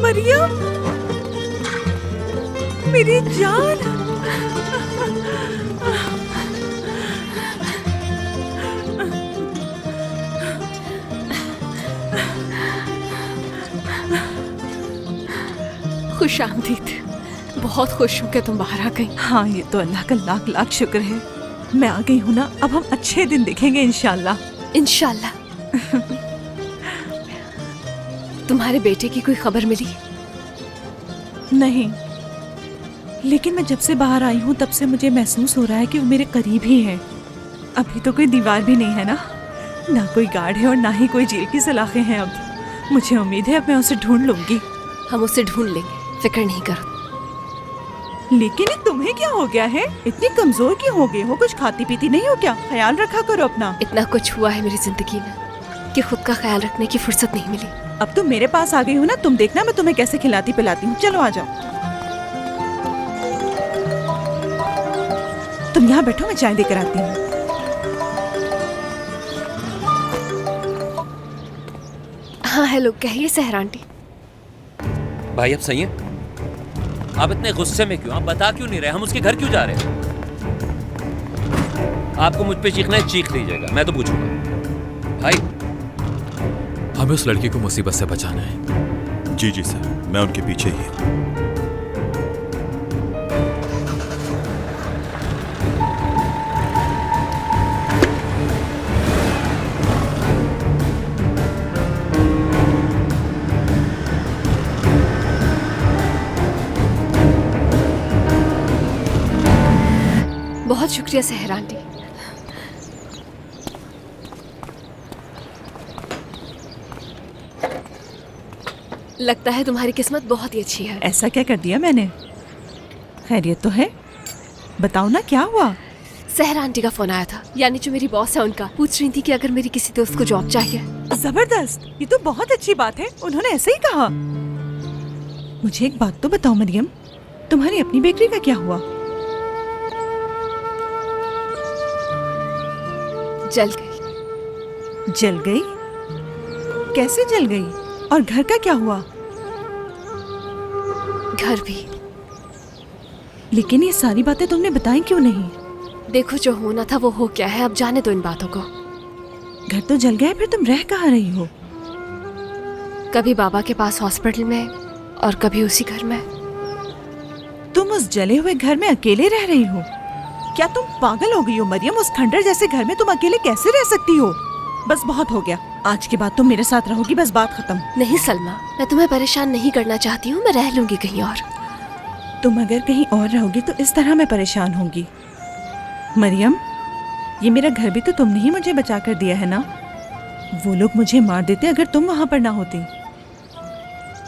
मरियम, मेरी जान। खुश आमदीद। बहुत खुश हूँ कि तुम बाहर आ गई। हाँ, ये तो अल्लाह का लाख लाख शुक्र है। मैं आ गई हूँ ना, अब हम अच्छे दिन देखेंगे इंशाल्लाह। इंशाल्लाह। तुम्हारे बेटे की कोई खबर मिली? नहीं, लेकिन मैं जब से बाहर आई हूँ तब से मुझे महसूस हो रहा है कि वो मेरे करीब ही है। अभी तो कोई दीवार भी नहीं है ना कोई गार्ड है और ना ही कोई जेल की सलाखें हैं। अब मुझे उम्मीद है अब मैं उसे ढूंढ लूंगी। हम उसे ढूंढ लेंगे, फिक्र नहीं करो। लेकिन ये तुम्हें क्या हो गया है? इतनी कमजोर क्यों हो गई हो? कुछ खाती पीती नहीं हो क्या? ख्याल रखा करो अपना। इतना कुछ हुआ है मेरी जिंदगी में कि खुद का ख्याल रखने की फुर्सत नहीं मिली। अब तुम मेरे पास आ गई हो ना, तुम देखना मैं तुम्हें कैसे खिलाती पिलाती हूँ। चलो आ जाओ, तुम यहाँ बैठो, मैं चाय लेकर आती हूँ। हाँ हेलो, कहिए सहरा आंटी। भाई अब सही है? आप इतने गुस्से में क्यों? आप बता क्यों नहीं रहे? हम उसके घर क्यों जा रहे हैं? आपको मुझ पे चीखना है, चीख लीजिएगा, मैं तो पूछूंगा। भाई हमें उस लड़की को मुसीबत से बचाना है। जी जी सर, मैं उनके पीछे ही हूँ। बहुत शुक्रिया सहरा आंटी। लगता है तुम्हारी किस्मत बहुत ही अच्छी है। ऐसा क्या कर दिया मैंने? खैरियत तो है? बताओ ना क्या हुआ? सहरा आंटी का फोन आया था, यानी जो मेरी बॉस है उनका। पूछ रही थी कि अगर मेरी किसी दोस्त को जॉब चाहिए। जबरदस्त, ये तो बहुत अच्छी बात है। उन्होंने ऐसे ही कहा। मुझे एक बात तो बताओ मरियम, तुम्हारी अपनी बेकरी का क्या हुआ? जल गई। जल गई? कैसे जल गई? और घर का क्या हुआ? घर भी। लेकिन ये सारी बातें तुमने बताई क्यों नहीं? देखो जो होना था वो हो गया है, अब जाने दो इन बातों को। घर तो जल गया, फिर तुम रह कहाँ रही हो? कभी बाबा के पास हॉस्पिटल में और कभी उसी घर में। तुम उस जले हुए घर में अकेले रह रही हो? क्या तुम पागल हो गई हो मरियम? उस खंडर जैसे घर में तुम अकेले कैसे रह सकती हो? बस बहुत हो गया, आज के बाद तुम मेरे साथ रहोगी, बस बात खत्म। नहीं सलमा, मैं तुम्हें परेशान नहीं करना चाहती हूँ, मैं रह लूंगी कहीं और। तुम अगर कहीं और रहोगी तो इस तरह मैं परेशान होंगी। मरियम, ये मेरा घर भी तो तुमने ही मुझे बचा कर दिया है ना? वो लोग मुझे मार देते अगर तुम वहां पर ना होती।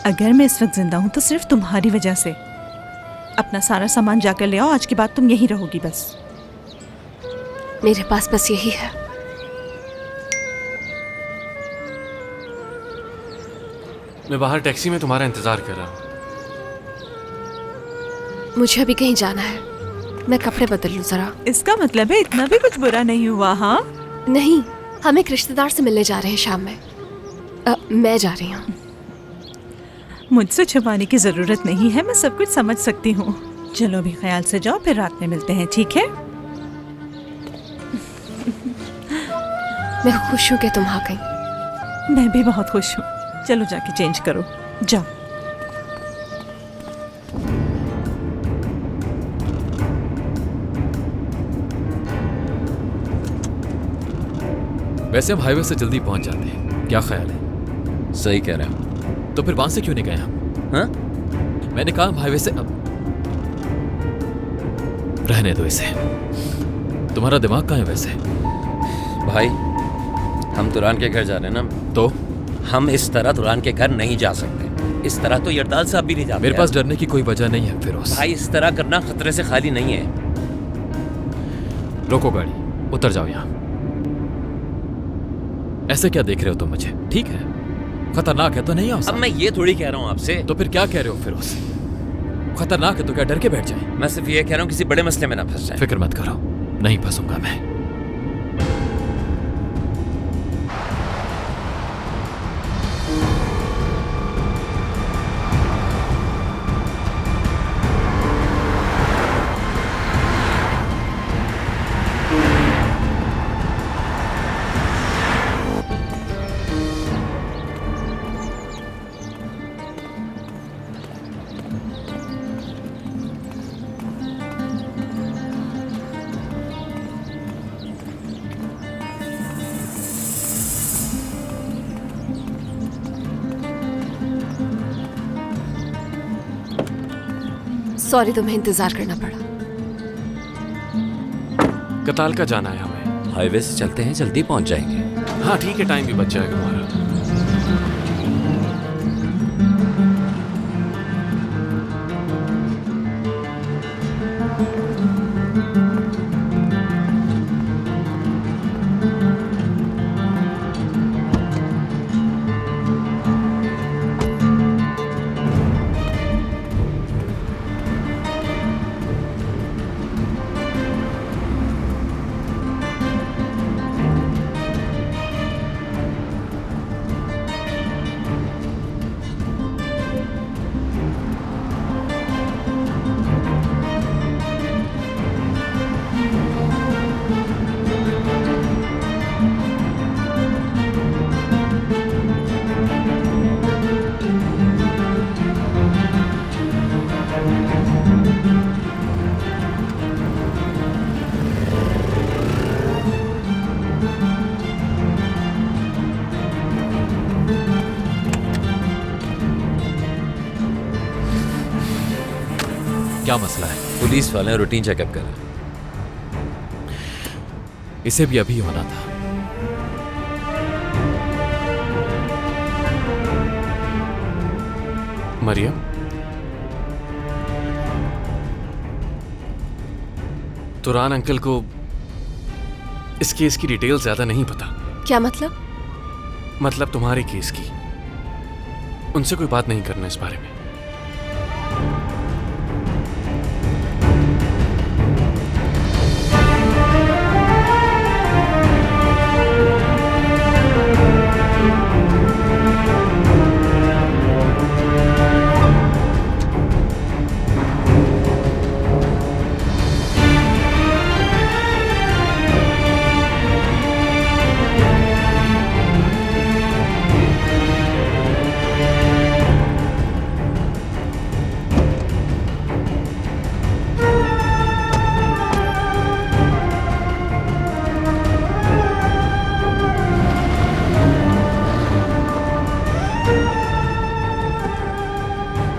अगर मैं इस वक्त जिंदा हूं तो सिर्फ तुम्हारी वजह से। अपना सारा सामान जाकर ले आओ, आज के बाद तुम यहीं रहोगी बस। मेरे पास बस यही है। मैं बाहर टैक्सी में तुम्हारा इंतजार कर रहा हूँ। मुझे अभी कहीं जाना है, मैं कपड़े बदल लूं जरा। इसका मतलब है इतना भी कुछ बुरा नहीं हुआ? हाँ नहीं, हम एक रिश्तेदार से मिलने जा रहे हैं शाम में। मैं जा रही हूँ। मुझसे छुपाने की जरूरत नहीं है, मैं सब कुछ समझ सकती हूँ। चलो अभी ख्याल से जाओ, फिर रात में मिलते हैं, ठीक है? मैं खुश हूँ कि तुम आ गई। मैं भी बहुत खुश हूँ। चलो जाके चेंज करो, जाओ। वैसे हम हाईवे से जल्दी पहुंच जाते हैं, क्या ख्याल है? सही कह रहे हैं। तो फिर वहां से क्यों नहीं गए हम? हाँ? मैंने कहा हम हाईवे से अब रहने दो इसे। तुम्हारा दिमाग कहाँ है वैसे? भाई हम तुरान के घर जा रहे हैं ना, तो हम इस तरह तुरान के घर नहीं जा सकते। इस तरह तो यरदाल साहब भी नहीं जाते। मेरे पास डरने की कोई वजह नहीं है फिरोज। भाई इस तरह करना खतरे से खाली नहीं है। रोको गाड़ी, उतर जाओ यहाँ। ऐसे क्या देख रहे हो तुम मुझे? ठीक है, खतरनाक है तो नहीं आओ। अब मैं ये थोड़ी कह रहा हूँ आपसे। तो फिर क्या कह रहे हो फिरोज? खतरनाक है तो क्या डर के बैठ जाए? मैं सिर्फ ये कह रहा हूँ किसी बड़े मसले में ना फंस जाए। फिक्र मत करो, नहीं फंसूंगा मैं। सॉरी तुम्हें इंतजार करना पड़ा। कताल का जाना है हमें। हाईवे से चलते हैं, जल्दी पहुंच जाएंगे। हाँ ठीक है, टाइम भी बच जाएगा हमारा। क्या मसला है? पुलिस वाले रूटीन चेकअप कर रहे हैं। इसे भी अभी होना था। मरियम, तुरान अंकल को इस केस की डिटेल ज्यादा नहीं पता। क्या मतलब? मतलब तुम्हारे केस की। उनसे कोई बात नहीं करना इस बारे में।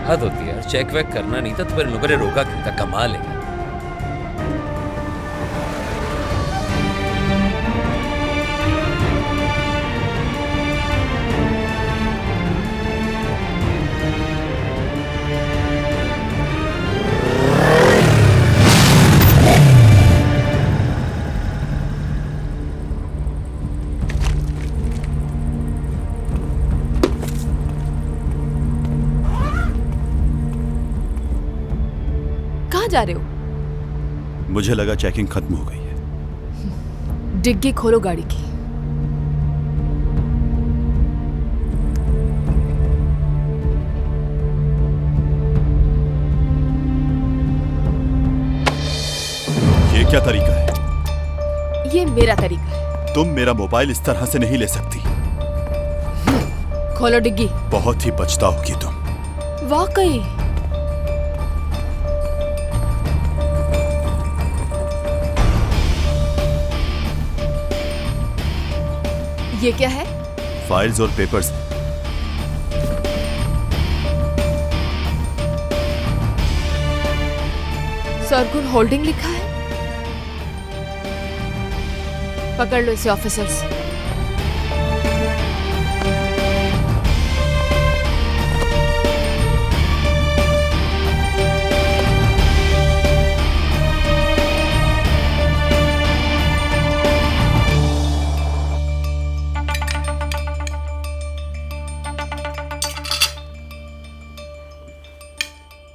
हद होती है यार, चेक वेक करना नहीं था तो फिर इन लोगों ने रोका क्यों था? कमाल है। कहाँ जा रहे हो? मुझे लगा चेकिंग खत्म हो गई है। डिग्गी खोलो गाड़ी की। ये क्या तरीका है? ये मेरा तरीका है। तुम मेरा मोबाइल इस तरह से नहीं ले सकती। खोलो डिग्गी। बहुत ही पछताओगी तुम। वाकई। ये क्या है? फाइल्स और पेपर्स। सरगुन होल्डिंग लिखा है। पकड़ लो इसे ऑफिसर्स।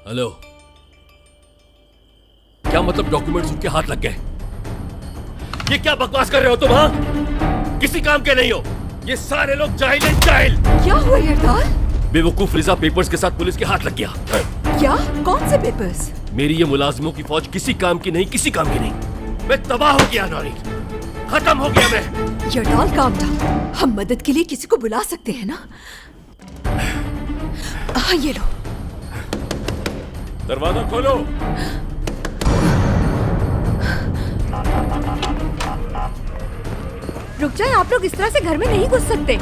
हेलो, क्या मतलब डॉक्यूमेंट्स उनके हाथ लग गए? ये क्या बकवास कर रहे हो तुम? हाँ, किसी काम के नहीं हो। ये सारे लोग जाहिल हैं, जाहिल। क्या हुआ यरदाल? बेवकूफ रिजा पेपर्स के साथ पुलिस के हाथ लग गया। क्या? कौन से पेपर्स? मेरी ये मुलाजिमों की फौज किसी काम की नहीं, किसी काम की नहीं। मैं तबाह हो गया नौरी, खत्म हो गया मैं। यरदाल काम डाउन। हम मदद के लिए किसी को बुला सकते हैं ना? हाँ ये लो। दरवाजा खोलो। रुक जाए, आप लोग इस तरह से घर में नहीं घुस सकते।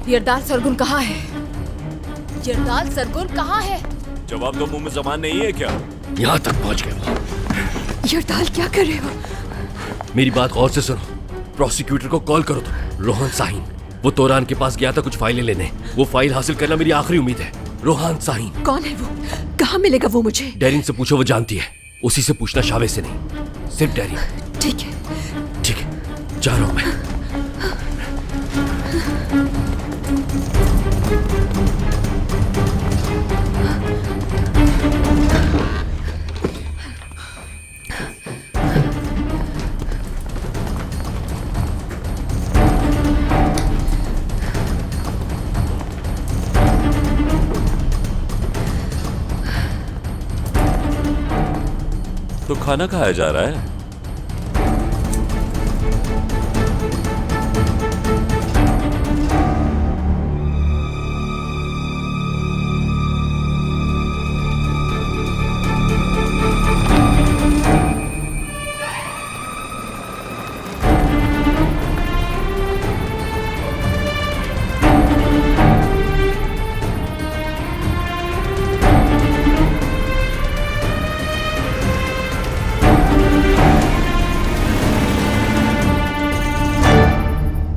यरदाल सरगुन कहाँ है? यरदाल सरगुन कहाँ है? जवाब तो मुंह में जबान नहीं है क्या? यहाँ तक पहुँच गए वो। यरदाल क्या कर रहे हो? मेरी बात गौर से सुनो। प्रोसिक्यूटर को कॉल करो तुम। रोहन साहिन, वो तोरान के पास गया था कुछ फाइलें लेने। वो फाइल हासिल करना मेरी आखिरी उम्मीद है। रोहन साहिन। कौन है वो? कहाँ मिलेगा वो मुझे? डेरिन से पूछो, वो जानती है। उसी से पूछना, शावे से नहीं। सिर्फ डेरिन। ठीक है। ठीक है, जा रहा हूँ मैं। तो खाना खाया जा रहा है?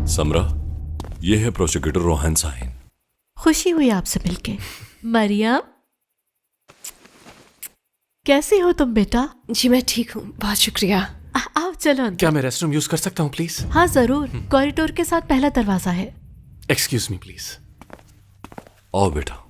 समरा, ये है प्रोसिक्यूटर रोहन साहिन। खुशी हुई आपसे मिलके। मरियम, कैसी हो तुम बेटा? जी मैं ठीक हूँ, बहुत शुक्रिया। आओ चलो अंदर। क्या मैं रेस्टरूम यूज कर सकता हूँ प्लीज? हाँ जरूर, कॉरिडोर के साथ पहला दरवाजा है। Excuse me please. आओ बेटा।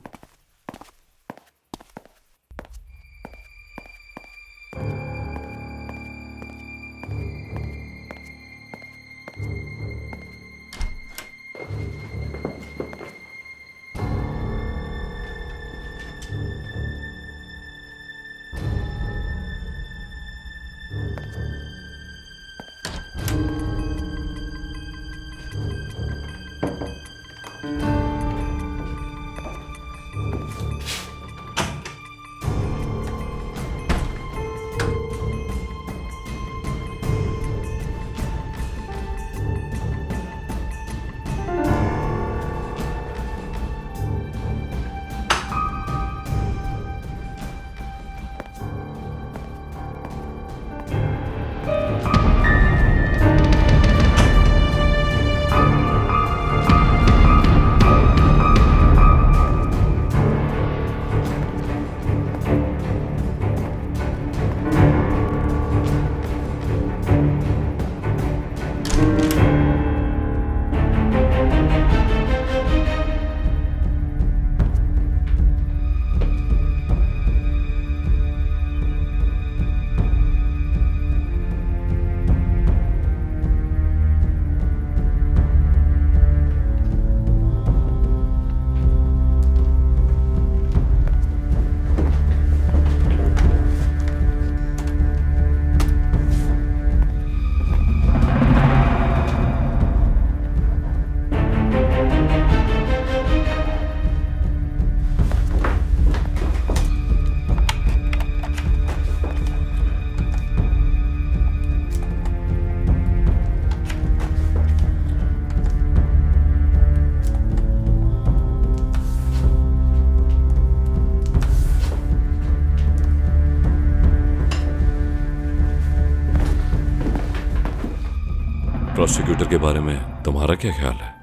प्रोसिक्यूटर के बारे में तुम्हारा क्या ख्याल है?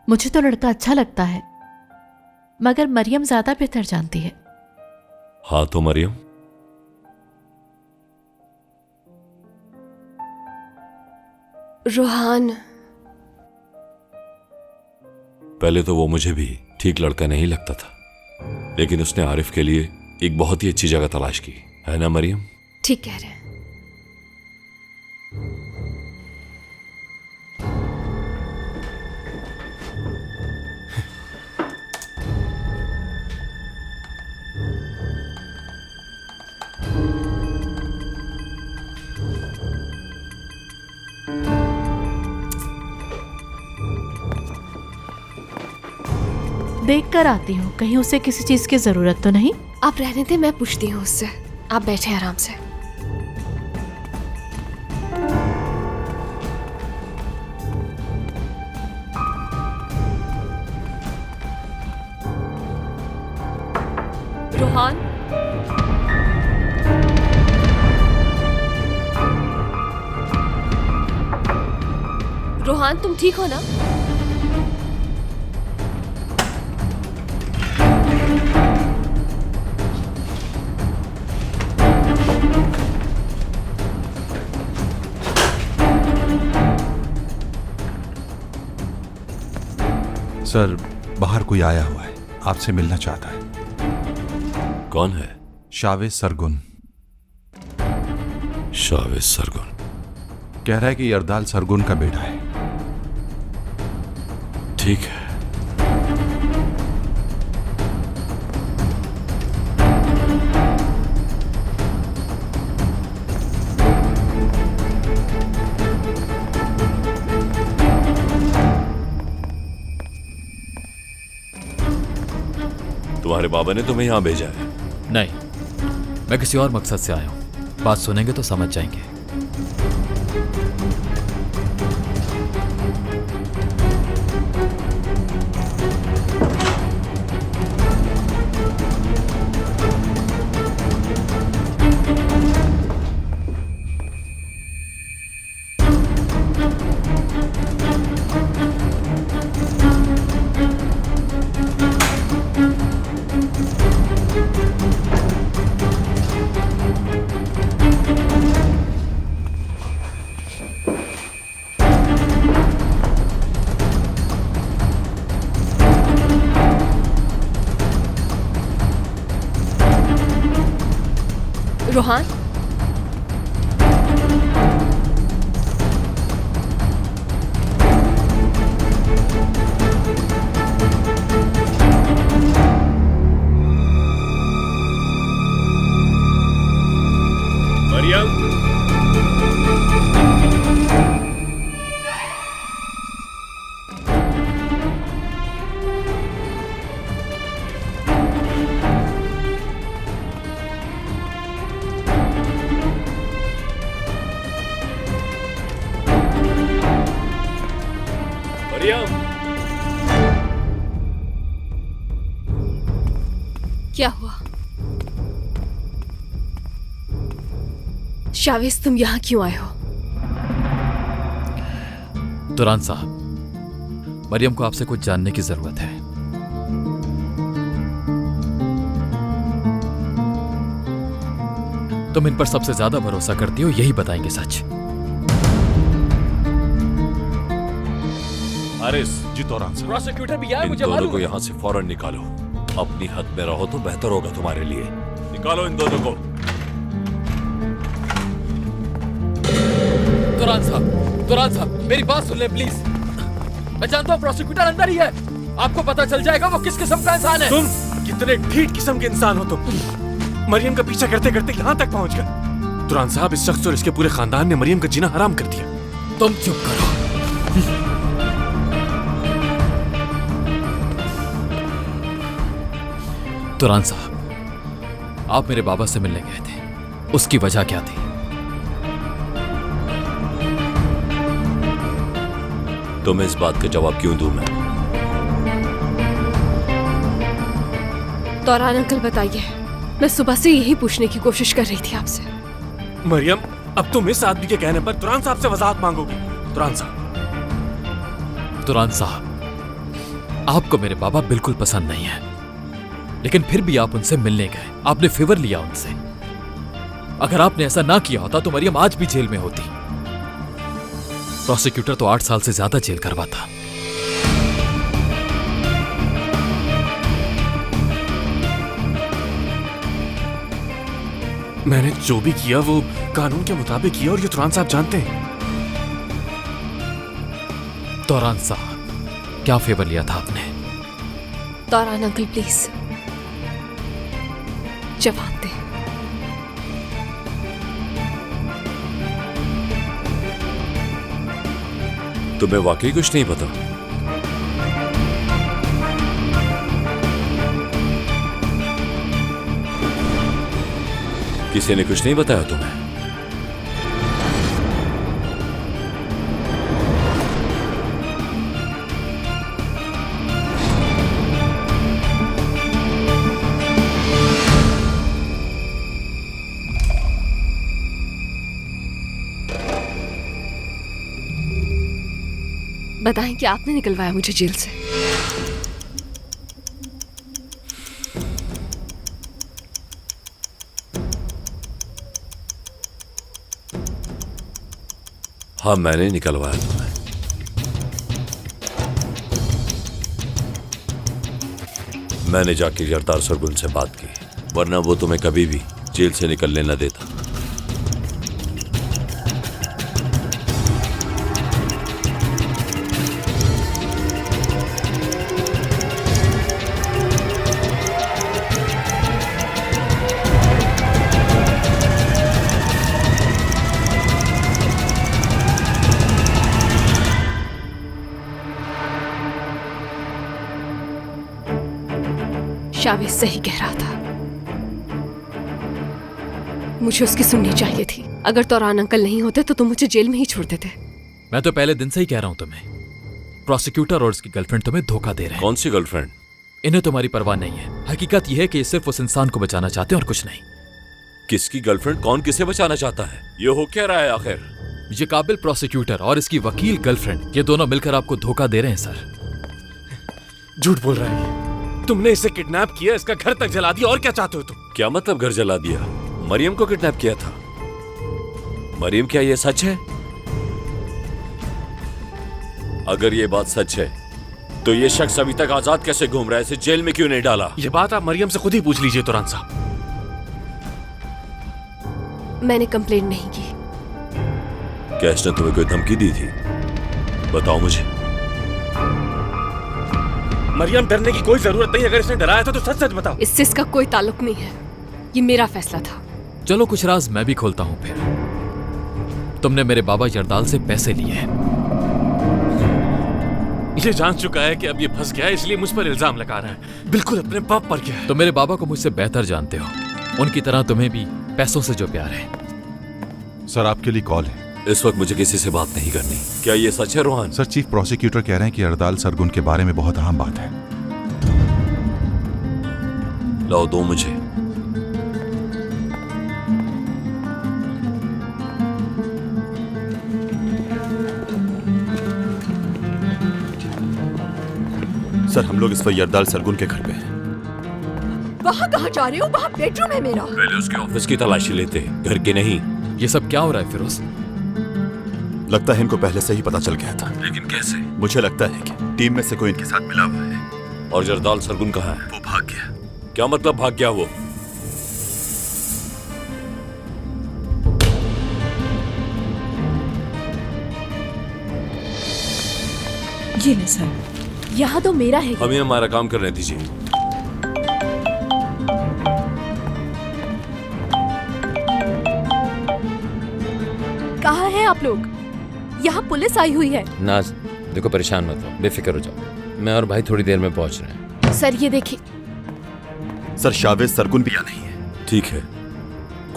मुझे तो लड़का अच्छा लगता है, मगर मरियम ज्यादा बेहतर जानती है। हाँ तो मरियम, रोहान, पहले तो वो मुझे भी ठीक लड़का नहीं लगता था, लेकिन उसने आरिफ के लिए एक बहुत ही अच्छी जगह तलाश की, है ना मरियम? ठीक कह रहे हैं। देख कर आती हूँ, कहीं उसे किसी चीज की जरूरत तो नहीं। आप रहने दे, मैं पूछती हूँ उससे। आप बैठे आराम से। रोहान, रोहान तुम ठीक हो ना? सर, बाहर कोई आया हुआ है, आपसे मिलना चाहता है। कौन है? शावेज सरगुन। शावेज सरगुन। कह रहा है कि यरदाल सरगुन का बेटा है। ठीक है। तुम्हारे बाबा ने तुम्हें यहां भेजा है? नहीं, मैं किसी और मकसद से आया हूं। बात सुनेंगे तो समझ जाएंगे। रोहान, मरियम, मरियम, क्या हुआ? शावेज, तुम यहाँ क्यों आए हो? तुरान साहब, मरियम को आपसे कुछ जानने की जरूरत है। तुम इन पर सबसे ज्यादा भरोसा करती हो, यही बताएंगे सच। हारिस, जी तौरान साहब। प्रोसिक्यूटर भी आया, इन मुझे दोनों मालूम को है। यहाँ से फौरन निकालो। अपनी हद में रहो तो बेहतर होगा तुम्हारे लिए। निकालो इन दोनों को। तुरान साहब, मेरी बात सुन ले प्लीज। मैं जानता हूँ प्रोसिक्यूटर अंदर ही है। आपको पता चल जाएगा वो किस किस्म का इंसान है। तुम कितने ढीठ किस्म के इंसान हो तुम। मरियम का पीछा करते करते यहाँ तक पहुँच गए। तुरान साहब, इस शख्स और इसके पूरे खानदान ने मरियम का जीना हराम कर दिया। तुम चुप करो। तुरान साहब, आप मेरे बाबा से मिलने गए थे, उसकी वजह क्या थी? तुम्हें इस बात का जवाब क्यों दूं मैं? तौरान अंकल बताइए। मैं सुबह से यही पूछने की कोशिश कर रही थी आपसे। मरियम, अब तुम इस आदमी के कहने पर तुरान साहब से वजाहत मांगोगी। तुरान साहब, आपको मेरे बाबा बिल्कुल पसंद नहीं है, लेकिन फिर भी आप उनसे मिलने गए। आपने फेवर लिया उनसे। अगर आपने ऐसा ना किया होता तो मरियम आज भी जेल में होती। प्रोसिक्यूटर तो 8 साल से ज्यादा जेल करवाता। मैंने जो भी किया वो कानून के मुताबिक किया और ये तुरान साहब जानते हैं। तौरान साहब, क्या फेवर लिया था आपने? तौरान अंकल प्लीज जवाब दे। तुम्हें वाकई कुछ नहीं पता? किसी ने कुछ नहीं बताया तुम्हें? बताएं कि आपने निकलवाया मुझे जेल से। हाँ, मैंने निकलवाया तुम्हें। मैंने जाके जरदार सरगुन से बात की, वरना वो तुम्हें कभी भी जेल से निकलने न देता। शावेज सही कह रहा था, मुझे उसकी सुननी चाहिए थी। अगर तौरान अंकल नहीं होते तो तुम मुझे जेल में ही छोड़ देते। मैं तो पहले दिन से ही कह रहा हूं तुम्हें, प्रोसिक्यूटर और उसकी गर्लफ्रेंड तुम्हें धोखा दे रहे हैं। कौन सी गर्लफ्रेंड? इन्हें तुम्हारी परवाह नहीं है। हकीकत यह है कि ये सिर्फ उस इंसान को बचाना चाहते हैं और कुछ नहीं। किसकी गर्लफ्रेंड? कौन किसे बचाना चाहता है? ये हो क्या रहा है आखिर? ये काबिल प्रोसिक्यूटर और इसकी वकील गर्लफ्रेंड, ये दोनों मिलकर आपको धोखा दे रहे हैं सर। झूठ बोल रहा है। तुमने इसे किडनैप किया, इसका घर तक जला दिया, और क्या चाहते हो तुम? क्या मतलब घर जला दिया? मरियम को किडनैप किया था। मरियम, क्या ये सच है? अगर ये बात सच है तो ये शख्स अभी तक आजाद कैसे घूम रहा है? इसे जेल में क्यों नहीं डाला? ये बात आप मरियम से खुद ही पूछ लीजिए तुरान साहब। मैंने कंप्लेंट नहीं की। क्या इसने तुम्हें कोई धमकी दी थी? बताओ मुझे। मरियम, डरने की कोई जरूरत नहीं। अगर इसने डराया था तो सच सच बताओ। इससे इसका कोई ताल्लुक नहीं है, ये मेरा फैसला था। चलो कुछ राज मैं भी खोलता हूं फिर। तुमने मेरे बाबा जरदाल से पैसे लिए हैं। ये जान चुका है कि अब ये फंस गया है, इसलिए मुझ पर इल्जाम लगा रहा है। बिल्कुल अपने बाप पर क्या है। तो मेरे बाबा को मुझसे बेहतर जानते हो। उनकी तरह तुम्हें भी पैसों से जो प्यार है। सर, आपके लिए कॉल है। इस वक्त मुझे किसी से बात नहीं करनी। क्या ये सच है रोहन? सर, चीफ प्रोसिक्यूटर कह रहे हैं कि जरदार सरगुन के बारे में बहुत अहम बात है। लाओ, दो मुझे। सर, हम लोग इस वक्त यरदाल सरगुन के घर पे हैं। वहाँ कहाँ जा रहे हो? वहाँ बेडरूम है मेरा। पहले उसके ऑफिस की तलाशी लेते, घर की नहीं। ये सब क्या हो रहा है फिरोज? लगता है इनको पहले से ही पता चल गया था। लेकिन कैसे? मुझे लगता है कि टीम में से कोई इनके साथ मिला हुआ है। और जरदाल सरगुन कहाँ है? वो भाग गया। क्या मतलब भाग गया वो? ये ले सर। यहाँ तो मेरा है। हमें हमारा काम करने दीजिए। कहाँ हैं आप लोग? यहाँ पुलिस आई हुई है। नाज, देखो परेशान मत हो, बेफिक्र हो जाओ। मैं और भाई थोड़ी देर में पहुंच रहे हैं। सर ये देखिए। सर, शावेज सरगुन भी यहाँ नहीं है। ठीक है,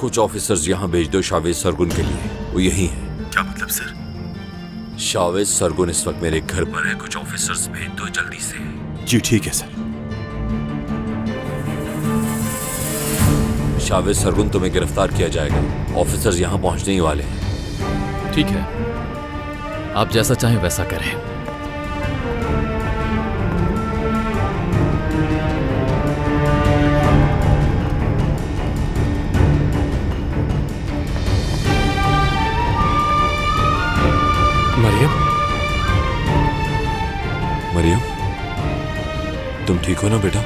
कुछ ऑफिसर्स यहाँ भेज दो शावेज सरगुन के लिए। वो यही है। क्या मतलब सर? शावेज सरगुन इस वक्त मेरे घर पर है। कुछ ऑफिसर्स भेज दो जल्दी से। जी ठीक है सर। शावेज सरगुन तुम्हें गिरफ्तार किया जाएगा। ऑफिसर्स यहाँ पहुंचने ही वाले हैं। ठीक है, आप जैसा चाहें वैसा करें। मरियम, मरियम, तुम ठीक हो ना बेटा?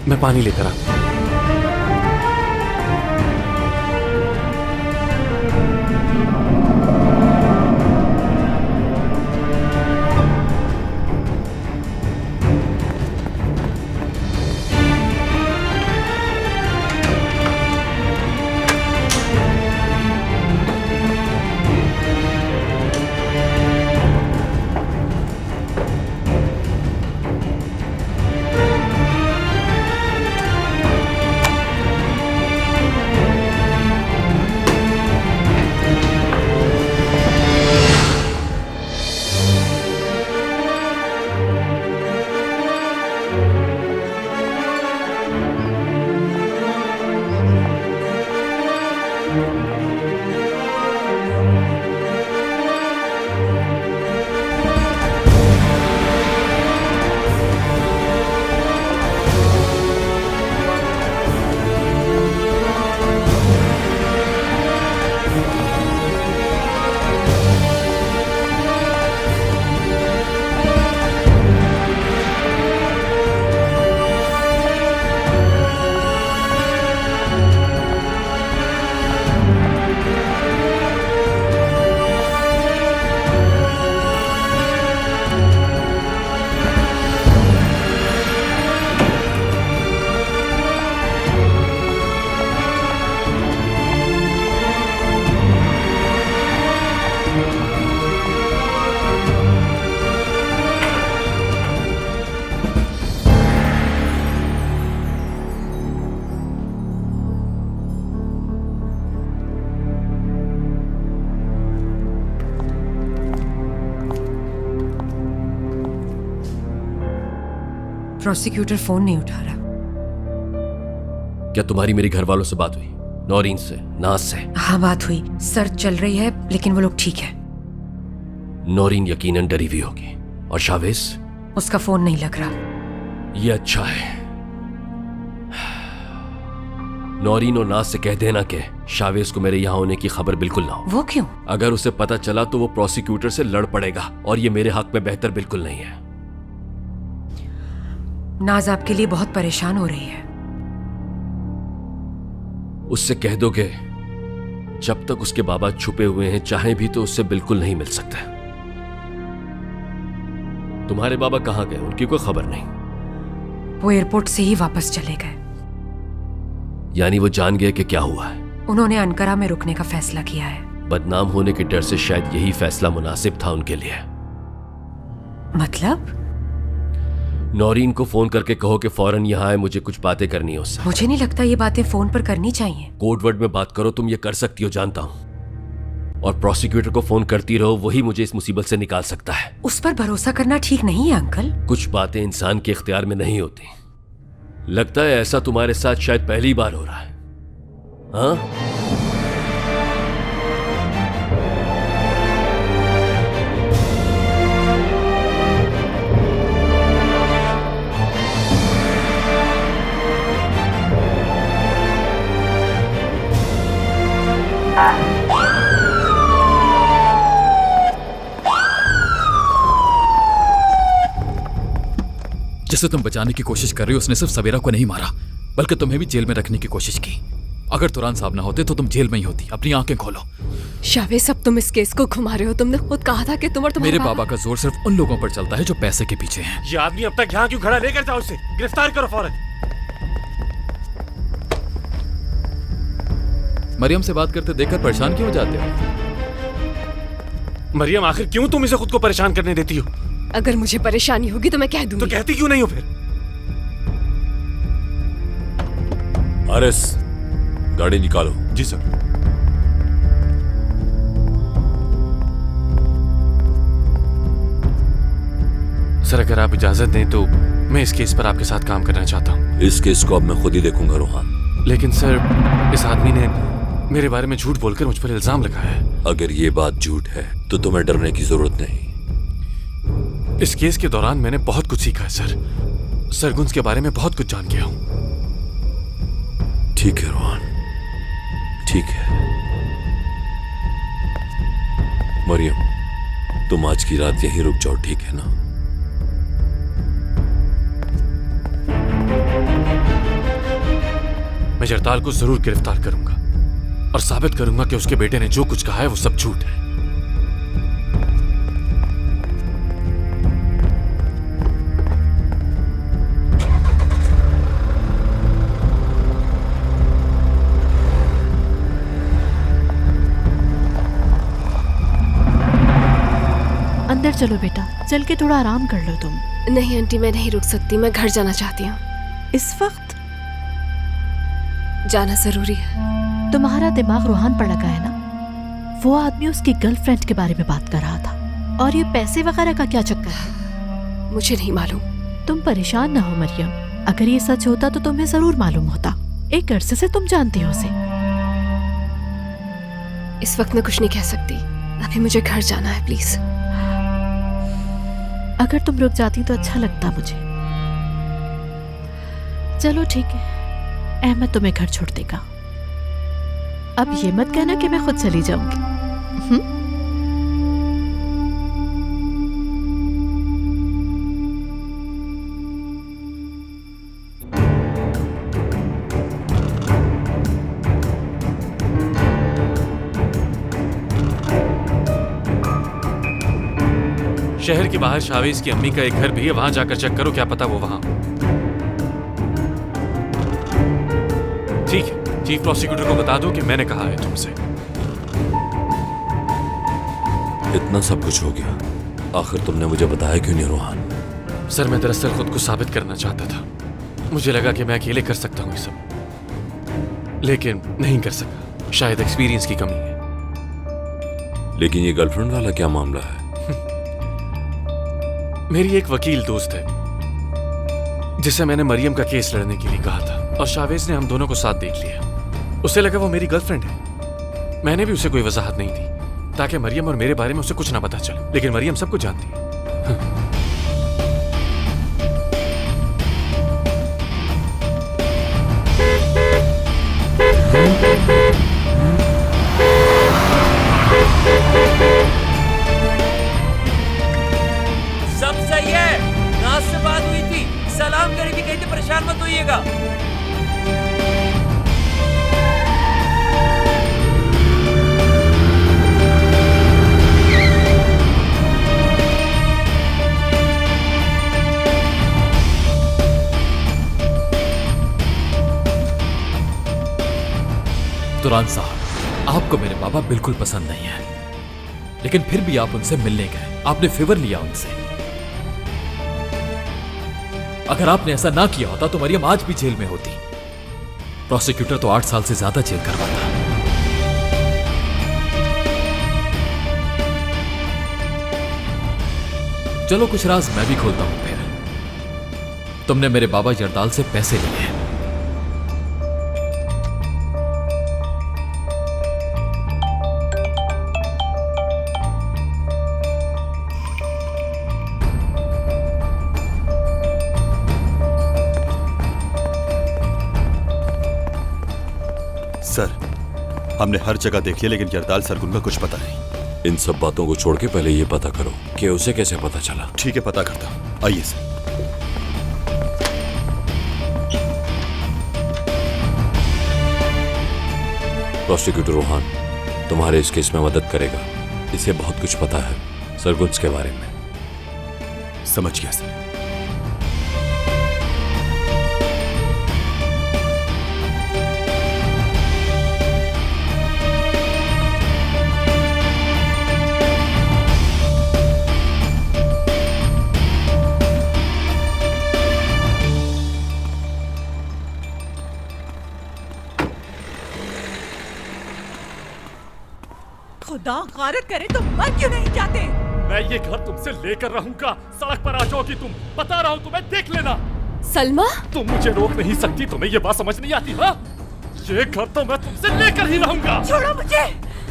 मैं पानी लेकर आता हूं। प्रोसिक्यूटर फोन नहीं उठा रहा। क्या तुम्हारी मेरी घर वालों से बात हुई? नौरीन से, नाज से? हाँ बात हुई, सर्च चल रही है लेकिन वो लोग ठीक है। नौरीन यकीनन डरी हुई होगी। और शावेज? उसका फोन नहीं लग रहा। ये अच्छा है। नौरीन और नाज से कह देना कि शावेज को मेरे यहाँ होने की खबर बिल्कुल ना हो। वो क्यों? अगर उसे पता चला तो वो प्रोसिक्यूटर से लड़ पड़ेगा और ये मेरे हक में बेहतर बिल्कुल नहीं है। नाज आपके लिए बहुत परेशान हो रही है। उससे कह दो कि जब तक उसके बाबा छुपे हुए हैं चाहे भी तो उससे बिल्कुल नहीं मिल सकता। तुम्हारे बाबा कहाँ गए? उनकी कोई खबर नहीं। वो एयरपोर्ट से ही वापस चले गए। यानी वो जान गए कि क्या हुआ है। उन्होंने अंकारा में रुकने का फैसला किया है। बदनाम होने के डर से शायद यही फैसला मुनासिब था उनके लिए। मतलब? नौरीन को फोन करके कहो कि फौरन यहाँ आए, मुझे कुछ बातें करनी है उससे। मुझे नहीं लगता ये बातें फोन पर करनी चाहिए। कोड वर्ड में बात करो, तुम ये कर सकती हो जानता हूँ। और प्रोसिक्यूटर को फोन करती रहो, वही मुझे इस मुसीबत से निकाल सकता है। उस पर भरोसा करना ठीक नहीं है अंकल। कुछ बातें इंसान के इख्तियार में नहीं होती। लगता है ऐसा तुम्हारे साथ शायद पहली बार हो रहा है। हाँ? जिसे तुम बचाने की कोशिश कर रही हो उसने सिर्फ सवेरा को नहीं मारा बल्कि तुम्हें भी जेल में रखने की कोशिश की। अगर तुरान साहब ना होते तो तुम जेल में ही होती। अपनी आंखें खोलो। शावेज, अब तुम इस केस को घुमा रहे हो। तुमने खुद कहा था कि तुम और तुम्हारे मेरे बाबा का जोर सिर्फ उन लोगों पर चलता है जो पैसे के पीछे हैं। ये आदमी अब तक यहाँ क्यों खड़ा? लेकर जाओ उसे, गिरफ्तार करो फौरन। मरियम से बात करते देखकर परेशान क्यों हो जाते हो? मरियम, आखिर क्यों तुम इसे खुद को परेशान करने देती हो? अगर मुझे परेशानी होगी तो मैं कह दूंगी। तो कहती क्यों नहीं हो फिर? आरएस, गाड़ी निकालो। जी सर। सर, अगर आप इजाजत दें तो मैं इस केस पर आपके साथ काम करना चाहता हूँ। इस केस को अब मैं खुद ही देखूंगा रोहान। लेकिन सर, इस आदमी ने मेरे बारे में झूठ बोलकर मुझ पर इल्जाम लगाया है। अगर ये बात झूठ है तो तुम्हें डरने की जरूरत नहीं। इस केस के दौरान मैंने बहुत कुछ सीखा है सर। सरगुन्स के बारे में बहुत कुछ जान गया हूँ। ठीक है रोहान, ठीक है। मरियम, तुम आज की रात यहीं रुक जाओ, ठीक है ना? मैं जरताल को जरूर गिरफ्तार करूंगा और साबित करूंगा कि उसके बेटे ने जो कुछ कहा है वो सब झूठ है। अंदर चलो बेटा, चल के थोड़ा आराम कर लो तुम। नहीं आंटी, मैं नहीं रुक सकती। मैं घर जाना चाहती हूँ। इस वक्त जाना जरूरी है। तुम्हारा दिमाग रूहान पर लगा है ना? वो आदमी उसकी गर्लफ्रेंड के बारे में बात कर रहा था। और ये पैसे वगैरह का क्या चक्कर है? मुझे नहीं मालूम। तुम परेशान ना हो मरियम, अगर ये सच होता तो तुम्हें जरूर मालूम होता। एक अरसे से तुम जानती हो उसे। इस वक्त मैं कुछ नहीं कह सकती। अभी मुझे घर जाना है, प्लीज। अगर तुम रुक जाती तो अच्छा लगता मुझे। चलो ठीक है, अहमद तुम्हें घर छोड़ देगा। अब ये मत कहना कि मैं खुद चली जाऊंगी। शहर के बाहर शावेज की अम्मी का एक घर भी है, वहां जाकर चेक करो, क्या पता वो वहां। ठीक है, चीफ प्रोसिक्यूटर को बता दो कि मैंने कहा है तुमसे। इतना सब कुछ हो गया, आखिर तुमने मुझे बताया क्यों नहीं रोहान? सर, मैं दरअसल खुद को साबित करना चाहता था। मुझे लगा कि मैं अकेले कर सकता हूँ ये सब, लेकिन नहीं कर सका। शायद एक्सपीरियंस की कमी है। लेकिन ये गर्लफ्रेंड वाला क्या मामला है? मेरी एक वकील दोस्त है, जिसे मैंने मरियम का केस लड़ने के लिए कहा था, और शावेज ने हम दोनों को साथ देख लिया। उसे लगा वो मेरी गर्लफ्रेंड है। मैंने भी उसे कोई वजाहत नहीं दी ताकि मरियम और मेरे बारे में उसे कुछ ना पता चले, लेकिन मरियम सब कुछ जानती है। सब सही है। नाज से बात हुई थी, सलाम करी थी, कही थी परेशान मत होइएगा। तुरान साहब, आपको मेरे बाबा बिल्कुल पसंद नहीं है, लेकिन फिर भी आप उनसे मिलने गए, आपने फेवर लिया उनसे। अगर आपने ऐसा ना किया होता तो मरियम आज भी जेल में होती। प्रोसिक्यूटर तो 8 साल से ज्यादा जेल करवाता। चलो कुछ राज मैं भी खोलता हूं फिर। तुमने मेरे बाबा जरदाल से पैसे लिए हैं। सर, हमने हर जगह देखी है, लेकिन जरदाल सरगुन का कुछ पता नहीं। इन सब बातों को छोड़ के पहले ये पता करो कि उसे कैसे पता चला। ठीक है, पता करता हूं। आइए सर। प्रोसिक्यूटर रोहान तुम्हारे इस केस में मदद करेगा। इसे बहुत कुछ पता है सरगुन्स के बारे में। समझ गया सर। खुदा गारत करे तुम मर क्यों नहीं जाते? मैं ये घर तुमसे लेकर रहूंगा। सड़क पर आ जाओगी तुम, बता रहा हूँ तुम्हें, देख लेना। सलमा, तुम मुझे रोक नहीं सकती, तुम्हें ये बात समझ नहीं आती? हाँ, ये घर तो मैं तुमसे लेकर ही रहूंगा। छोड़ो मुझे।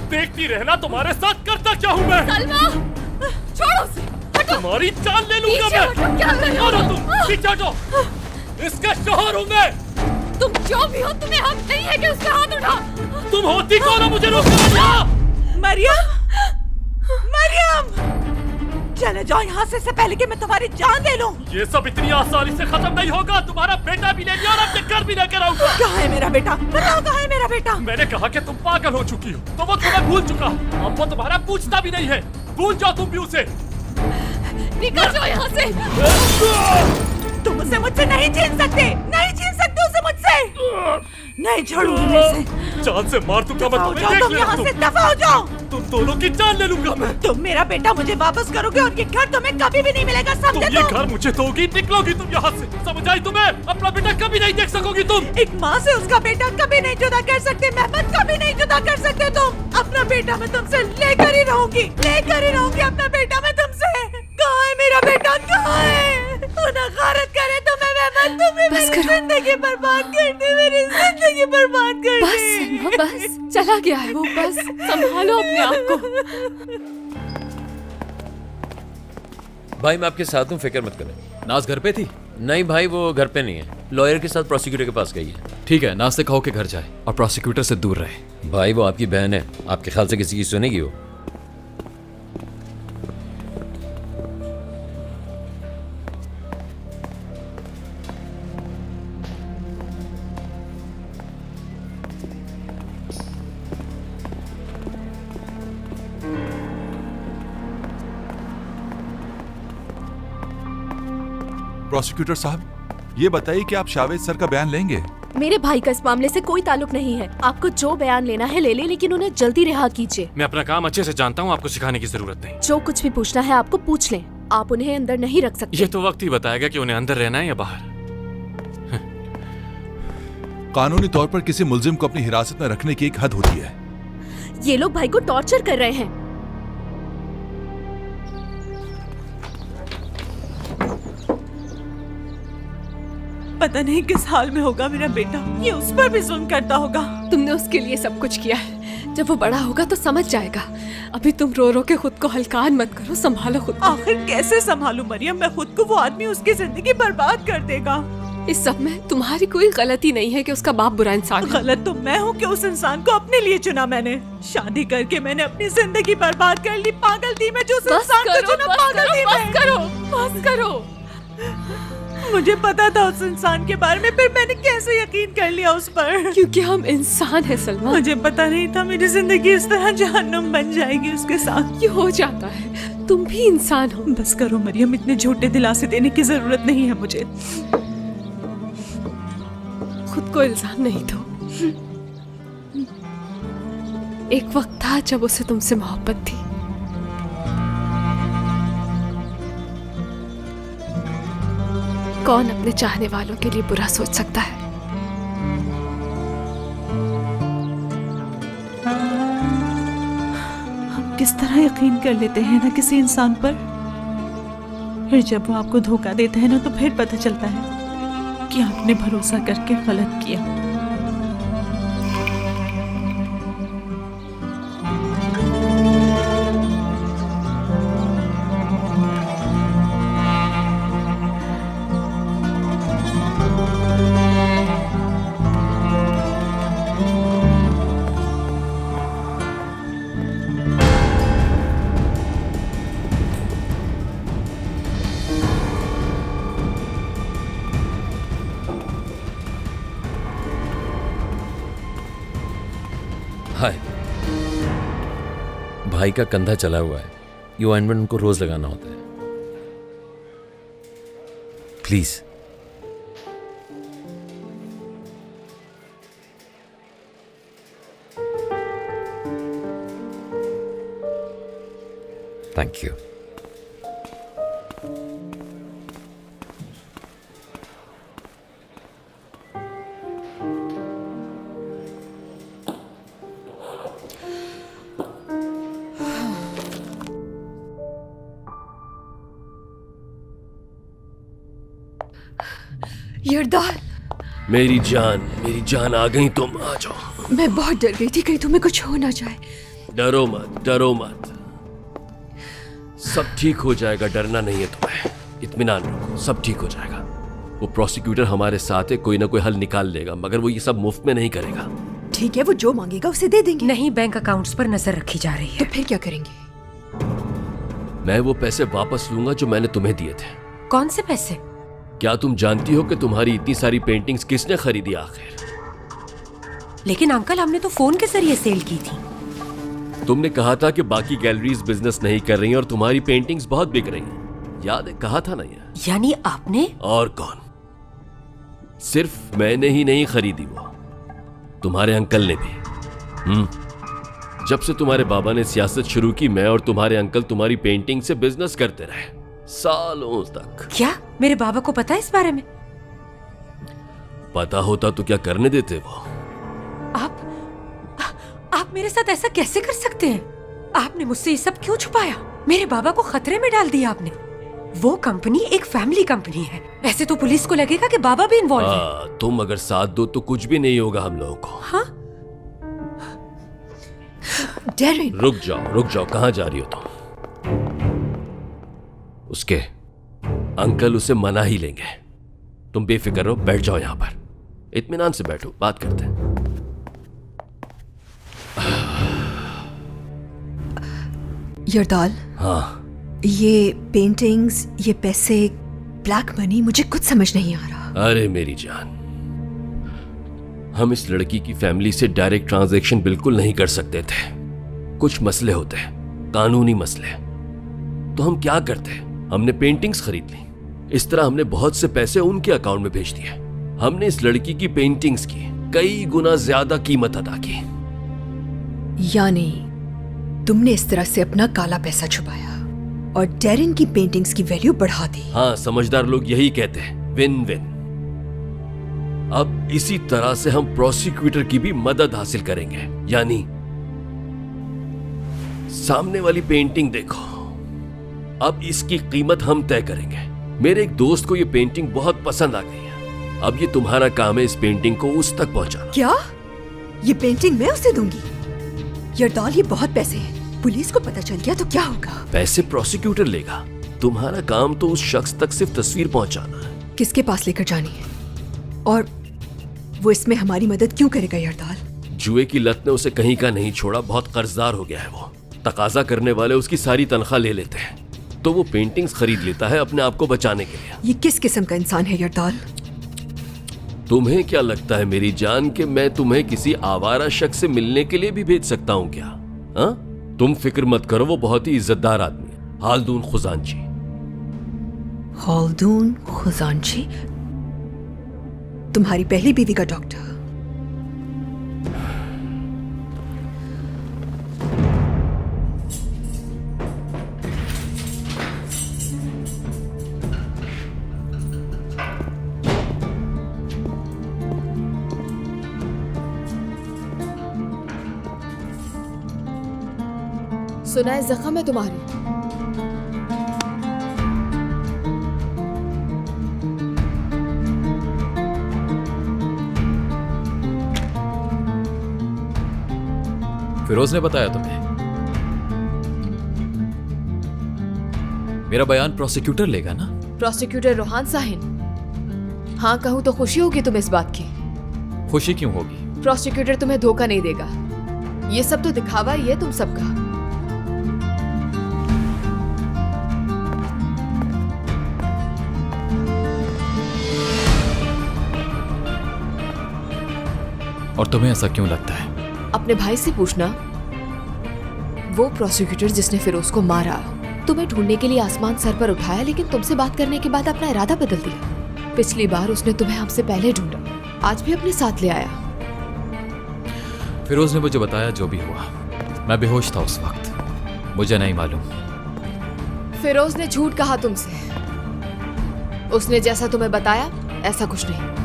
देखती रहना तुम्हारे साथ करता क्या हूँ मैं। सलमा, छोड़ो उसे। हटो। तुम्हारी जान ले लूंगा मैं। क्या कर रहे हो तुम? पीछे हटो। इसका शोहर हूँ मैं। तुम जो भी हो, तुम्हें हक नहीं है कि उसका हाथ उठा। तुम होती कौन हो मुझे रोकने? मरियम, मरियम, चले जाओ यहाँ से पहले कि मैं तुम्हारी जान ले लूं। ये सब इतनी आसानी से खत्म नहीं होगा। तुम्हारा बेटा भी ले लिया और अपने घर भी लेकर आऊंगा। कहाँ है मेरा बेटा? बताओ कहाँ है मेरा बेटा? मैंने कहा कि तुम पागल हो चुकी हो, तो वो तुम्हें भूल चुका। अब वो तुम्हारा पूछता भी नहीं है। भूल जाओ तुम भी उसे। निकल जाओ यहाँ से। तुम उसे मुझसे नहीं छीन सकते, नहीं छीन सकते उसे मुझसे। नहीं छोड़ूंगी मैं इसे। जान से मार दूंगा मैं तुम्हें। देख तुम लेना यहाँ तुम। से दफा हो जाओ। तुम दोनों की जान ले लूंगा मैं। तुम मेरा बेटा मुझे वापस करोगे और ये घर तुम्हें कभी भी नहीं मिलेगा, समझे? तुम ये घर मुझे दोगी, निकलोगी तुम यहाँ से। समझ आई तुम्हें? अपना बेटा कभी नहीं देख सकोगी तुम। एक माँ से उसका बेटा कभी नहीं जुदा कर सकते मेहमद, कभी नहीं जुदा कर सकते तुम। अपना बेटा मैं तुमसे लेकर ही रहूंगी, लेकर ही रहूंगी अपना बेटा मैं तुमसे। कहाँ है मेरा बेटा? कहाँ है? गारत करे तुम्हें मेहमद, तुम्हें मेरी जिंदगी बर्बाद कर दी, मेरी जिंदगी बर्बाद कर दी। बस सलमा, बस चला गया है वो, बस संभालो अपने आप को। भाई मैं आपके साथ हूँ, फिक्र मत करें। नाज घर पे थी? नहीं भाई, वो घर पे नहीं है, लॉयर के साथ प्रोसिक्यूटर के पास गई है। ठीक है, नाज से कहो कि घर जाए और प्रोसिक्यूटर से दूर रहे। भाई वो आपकी बहन है, आपके ख्याल से किसी की सुनेगी वो? प्रोसिक्यूटर साहब, ये बताइए कि आप शावेद सर का बयान लेंगे? मेरे भाई का इस मामले से कोई ताल्लुक नहीं है। आपको जो बयान लेना है ले ले, लेकिन उन्हें जल्दी रिहा कीजिए। मैं अपना काम अच्छे से जानता हूँ, आपको सिखाने की जरूरत नहीं। जो कुछ भी पूछना है आपको पूछ लें, आप उन्हें अंदर नहीं रख सकते। ये तो वक्त ही बताएगा कि उन्हें अंदर रहना है या बाहर। कानूनी तौर पर किसी मुल्जिम को अपनी हिरासत में रखने की एक हद होती है। ये लोग भाई को टॉर्चर कर रहे हैं। पता नहीं किस हाल में होगा मेरा बेटा, ये उस पर भी जुल्म करता होगा। तुमने उसके लिए सब कुछ किया है, जब वो बड़ा होगा तो समझ जाएगा। अभी तुम रो रो के खुद को हल्कान मत करो, संभालो खुद को। आखिर कैसे संभालूं मरियम मैं खुद को? वो आदमी उसकी जिंदगी बर्बाद कर देगा। इस सब में तुम्हारी कोई गलती नहीं है कि उसका बाप बुरा इंसान है। गलत तो मैं हूँ कि उस इंसान को अपने लिए चुना मैंने। शादी करके मैंने अपनी जिंदगी बर्बाद कर ली। पागल थी मैं जो उस इंसान को चुना। पागल थी मैं। बस करो। मुझे पता था उस इंसान के बारे में, फिर मैंने कैसे यकीन कर लिया उस पर? क्योंकि हम इंसान हैं सलमा। मुझे पता नहीं था मेरी जिंदगी इस तरह जहन्नुम बन जाएगी उसके साथ। ये हो जाता है, तुम भी इंसान हो। बस करो मरियम, इतने झूठे दिलासे देने की जरूरत नहीं है मुझे। खुद को इल्जाम नहीं दो। एक वक्त था जब उसे तुमसे मोहब्बत थी। कौन अपने चाहने वालों के लिए बुरा सोच सकता है? हम किस तरह यकीन कर लेते हैं ना किसी इंसान पर, फिर जब वो आपको धोखा देता है ना तो फिर पता चलता है कि आपने भरोसा करके गलत किया। हाय, भाई का कंधा चला हुआ है, ये ऑइंटमेंट उनको रोज लगाना होता है। प्लीज। Thank you. यरदाल, मेरी जान आ गई। तुम आ जाओ। मैं बहुत डर गई थी कहीं तुम्हें कुछ हो ना जाए। डरो मत। सब ठीक हो जाएगा, डरना नहीं है तुम्हें। इत्मीनान रखो, सब ठीक हो जाएगा। वो प्रोसिक्यूटर हमारे साथ है, कोई ना कोई हल निकाल लेगा, मगर वो ये सब मुफ्त में नहीं करेगा। ठीक है, वो जो मांगेगा उसे दे देंगे। नहीं, बैंक अकाउंट्स पर नजर रखी जा रही है। तो फिर क्या करेंगे? मैं वो पैसे वापस लूंगा जो मैंने तुम्हें दिए थे। कौन से पैसे? क्या तुम जानती हो कि तुम्हारी इतनी सारी पेंटिंग्स किसने खरीदी आखिर? लेकिन अंकल, हमने तो फोन के जरिए सेल की थी। तुमने कहा था कि बाकी गैलरीज बिजनेस नहीं कर रही और तुम्हारी पेंटिंग्स बहुत बिक रही हैं। याद है, कहा था ना यार? यानी आपने? और कौन? सिर्फ मैंने ही नहीं खरीदी, वो तुम्हारे अंकल ने भी। जब से तुम्हारे बाबा ने सियासत शुरू की, मैं और तुम्हारे अंकल तुम्हारी पेंटिंग से बिजनेस करते रहे सालों तक। क्या मेरे बाबा को पता है इस बारे में? पता होता तो क्या करने देते वो? आप मेरे साथ ऐसा कैसे कर सकते हैं? आपने मुझसे ये सब क्यों छुपाया? मेरे बाबा को खतरे में डाल दिया आपने। वो कंपनी एक फैमिली कंपनी है। ऐसे तो पुलिस को लगेगा कि बाबा भी इन्वॉल्व है। तुम अगर साथ दो तो कुछ भी नहीं होगा हम लोगों को। हाँ? डेरिन, रुक जाओ, कहाँ जा रही हो तुम? उसके अंकल उसे मना ही लेंगे। तुम बेफिक्र रहो, बैठ जाओ यहाँ पर, इत्मीनान से बैठो, बात करते हैं। यरदाल, हाँ, ये पेंटिंग्स, ये पैसे, ब्लैक मनी, मुझे कुछ समझ नहीं आ रहा। अरे मेरी जान, हम इस लड़की की फैमिली से डायरेक्ट ट्रांजैक्शन बिल्कुल नहीं कर सकते थे। कुछ मसले होते हैं, कानूनी मसले। तो हम क्या करते हैं? हमने पेंटिंग्स खरीद ली। इस तरह हमने बहुत से पैसे उनके अकाउंट में भेज दिए। हमने इस लड़की की पेंटिंग्स की कई गुना ज्यादा कीमत अदा की। यानी तुमने इस तरह से अपना काला पैसा छुपाया और डेरिन की पेंटिंग्स की वैल्यू बढ़ा दी। हाँ, समझदार लोग यही कहते हैं, विन विन। अब इसी तरह से हम प्रोसिक्यूटर की भी मदद हासिल करेंगे। यानी सामने वाली पेंटिंग देखो, अब इसकी कीमत हम तय करेंगे। मेरे एक दोस्त को यह पेंटिंग बहुत पसंद आ गई है। अब ये तुम्हारा काम है इस पेंटिंग को उस तक पहुंचाना। क्या? ये पेंटिंग मैं उसे दूंगी? यरदाल, ये बहुत पैसे हैं। पुलिस को पता चल गया तो क्या होगा? पैसे प्रोसिक्यूटर लेगा। तुम्हारा काम तो उस शख्स तक सिर्फ तस्वीर पहुंचाना है। किसके पास लेकर जानी है? और वो इसमें हमारी मदद क्यों करेगा यरदाल? जुए की लत ने उसे कहीं का नहीं छोड़ा, बहुत कर्जदार हो गया है वो। तकाजा करने वाले उसकी सारी तनख्वाह ले लेते हैं, तो वो पेंटिंग्स खरीद लेता है अपने आप को बचाने के लिए। ये किस किस्म का इंसान है यरदाल? तुम्हें क्या लगता है मेरी जान कि मैं तुम्हें किसी आवारा शख्स से मिलने के लिए भी भेज सकता हूँ क्या? हाँ, तुम फिक्र मत करो, वो बहुत ही इज्जतदार आदमी है, हालदून खुजानची। हालदून खुजानची? तुम्हारी पहली बीवी का डॉक्टर? सुना है जख्म है तुम्हारी। फिरोज ने बताया तुम्हें? मेरा बयान प्रोसिक्यूटर लेगा ना? प्रोसिक्यूटर रोहान साहिन। हाँ कहूँ तो खुशी होगी तुम्हें इस बात की। खुशी क्यों होगी? प्रोसिक्यूटर तुम्हें धोखा नहीं देगा। ये सब तो दिखावा ही है तुम सबका। और तुम्हें ऐसा क्यों लगता है? अपने भाई से पूछना। वो प्रोसिक्यूटर जिसने फिरोज को मारा, तुम्हें ढूंढने के लिए आसमान सर पर उठाया, लेकिन तुमसे बात करने के बाद अपना इरादा बदल दिया। पिछली बार उसने तुम्हें हमसे पहले ढूंढा, आज भी अपने साथ ले आया। फिरोज ने मुझे बताया जो भी हुआ। मैं बेहोश था उस वक्त, मुझे नहीं मालूम। फिरोज ने झूठ कहा तुमसे। उसने जैसा तुम्हें बताया ऐसा कुछ नहीं।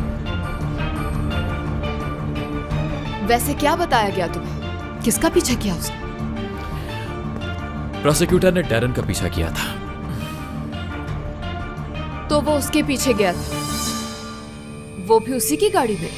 वैसे क्या बताया गया तुम्हें? किसका पीछा किया उसने? प्रोसिक्यूटर ने डैरन का पीछा किया था। तो वो उसके पीछे गया था, वो भी उसी की गाड़ी में।